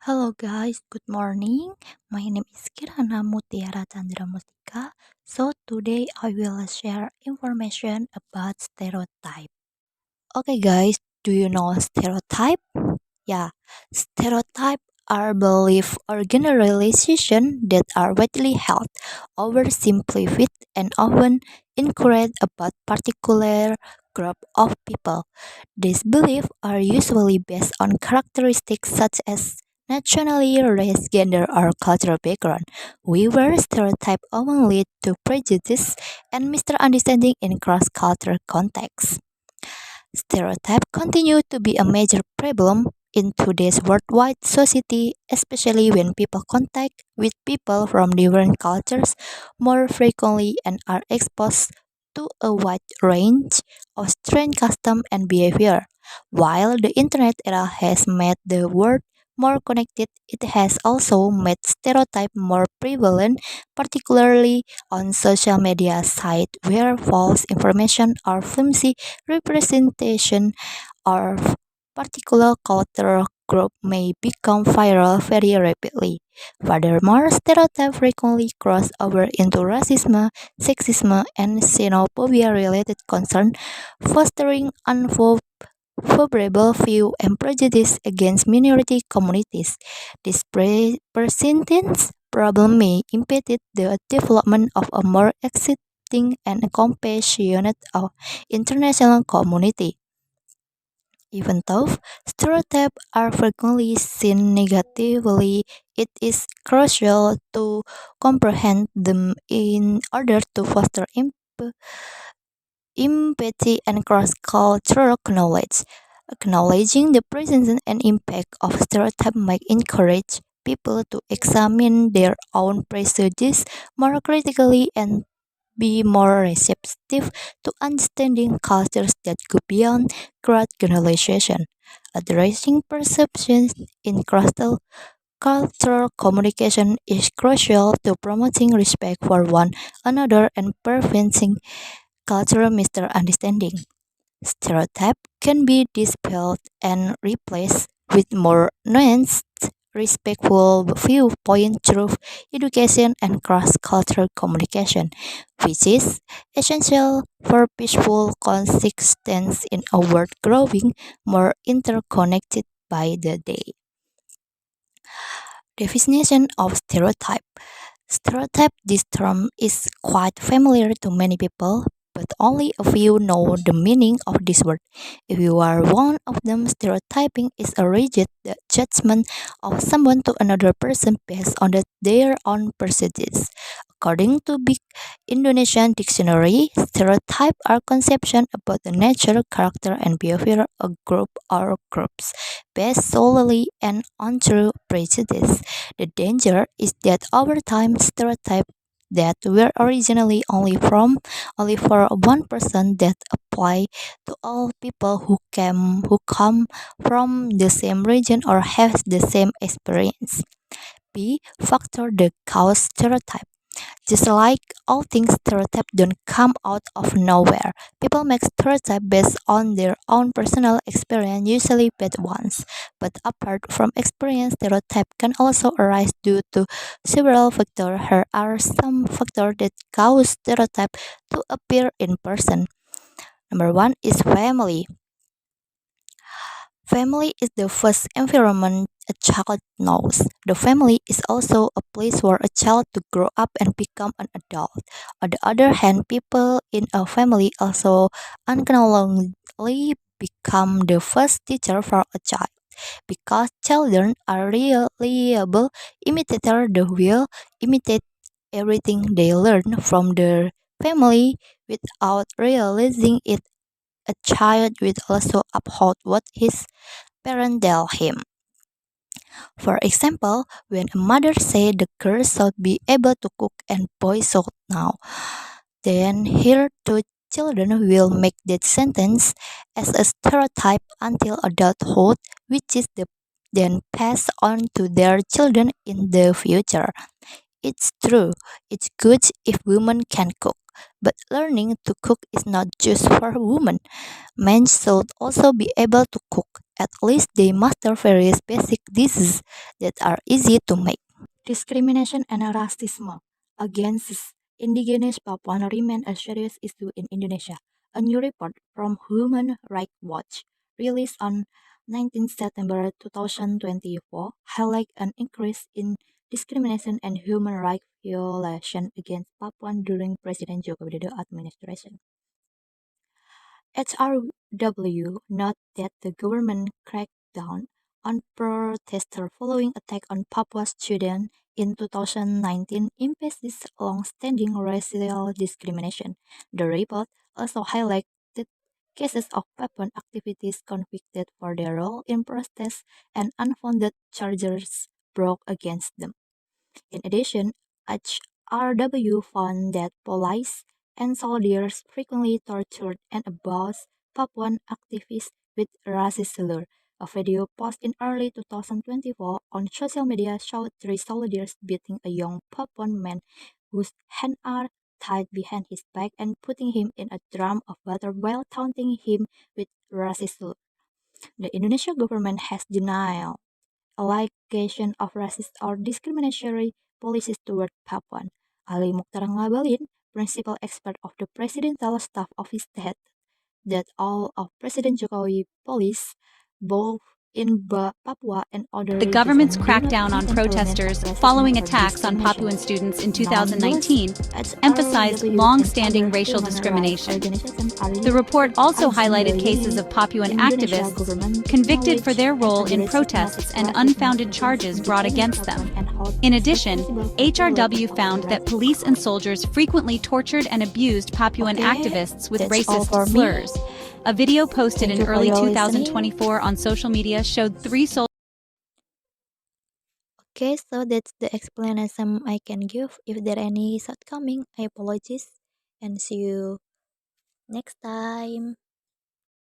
Hello guys, good morning. My name is Kirana Mutiara Chandra Mustika. So today I will share information about stereotype. Okay guys, do you know stereotype? Yeah, stereotype are belief or generalization that are widely held, oversimplified, and often incorrect about particular group of people. These beliefs are usually based on characteristics such as nationality, race, gender, or cultural background. However, stereotypes often lead to prejudice and misunderstanding in cross-cultural contexts. Stereotypes continue to be a major problem in today's worldwide society, especially when people contact with people from different cultures more frequently and are exposed to a wide range of strange customs and behavior. While the internet era has made the world more connected, it has also made stereotypes more prevalent, particularly on social media sites where false information or flimsy representation of particular cultural group may become viral very rapidly. Furthermore, stereotypes frequently cross over into racism, sexism, and xenophobia-related concerns, fostering unfavorable view and prejudice against minority communities. This persistent problem may impede the development of a more accepting and compassionate international community. Even though stereotypes are frequently seen negatively, it is crucial to comprehend them in order to foster empathy and cross-cultural knowledge. Acknowledging the presence and impact of stereotypes might encourage people to examine their own prejudices more critically and be more receptive to understanding cultures that go beyond cross generalization. Addressing perceptions in cultural communication is crucial to promoting respect for one another and preventing cultural misunderstanding. Stereotype can be dispelled and replaced with more nuanced, respectful viewpoint through education and cross-cultural communication, which is essential for peaceful coexistence in a world growing more interconnected by the day. Definition of stereotype. Stereotype, this term is quite familiar to many people, but only a few know the meaning of this word. If you are one of them, stereotyping is a rigid judgment of someone to another person based on their own prejudice. According to Big Indonesian Dictionary, stereotypes are conceptions about the nature, character, and behavior of a group or groups based solely and on true prejudice. The danger is that over time, stereotypes that were originally only for one person that apply to all people who come from the same region or have the same experience. B. Factor the cause stereotype. Just like all things, stereotypes don't come out of nowhere. People make stereotypes based on their own personal experience, usually bad ones. But apart from experience, stereotypes can also arise due to several factors. Here are some factors that cause stereotypes to appear in person. Number one is family. Family is the first environment a child knows. The family is also a place for a child to grow up and become an adult. On the other hand, people in a family also unknowingly become the first teacher for a child. Because children are reliable imitators, they will imitate everything they learn from their family without realizing it. A child will also uphold what his parents tell him. For example, when a mother says the girl should be able to cook and boy should now, then her two children will make that sentence as a stereotype until adulthood, which is then passed on to their children in the future. It's true, it's good if women can cook, but learning to cook is not just for women. Men should also be able to cook. At least they master various basic dishes that are easy to make. Discrimination and racism against indigenous Papuan remain a serious issue in Indonesia. A new report from Human Rights Watch, released on 19 September 2024, highlights an increase in discrimination and human rights violation against Papuan during President Joko Widodo administration. HRW noted that the government cracked down on protesters following attack on Papua students in 2019 emphasized long-standing racial discrimination. The report also highlighted cases of Papuan activists convicted for their role in protests and unfounded charges brought against them. In addition, HRW found that police and soldiers frequently tortured and abused Papuan activists with racist slurs. A video posted in early 2024 on social media showed three soldiers beating a young Papuan man whose hands are tied behind his back and putting him in a drum of water while taunting him with racist slurs. The Indonesian government has denied allegation of racist or discriminatory policies toward Papuan. Ali Mukhtar Ngabalin, principal expert of the Presidential Staff Office, said that all of President Jokowi police, both in Papua and other The regions, government's do not crackdown on contain elements protesters of racism following or attacks on discrimination. Papuan students in Nonetheless, 2019 emphasized HRW long-standing and other racial human rights discrimination. organizations are The report also urging highlighted the cases union of Papuan Indonesia activists government to convicted for acknowledge their role and in address protests and racism unfounded against charges brought indigenous against them. Papuan and hold In those addition, responsible for HRW violations of found the that rights police of and all. soldiers frequently tortured and abused Papuan Okay, activists with that's all racist for me. slurs. A video posted Thank in you for early your listening. 2024 on social media showed three soldiers. Okay, so that's the explanation I can give. If there any shortcoming, I apologize and see you next time.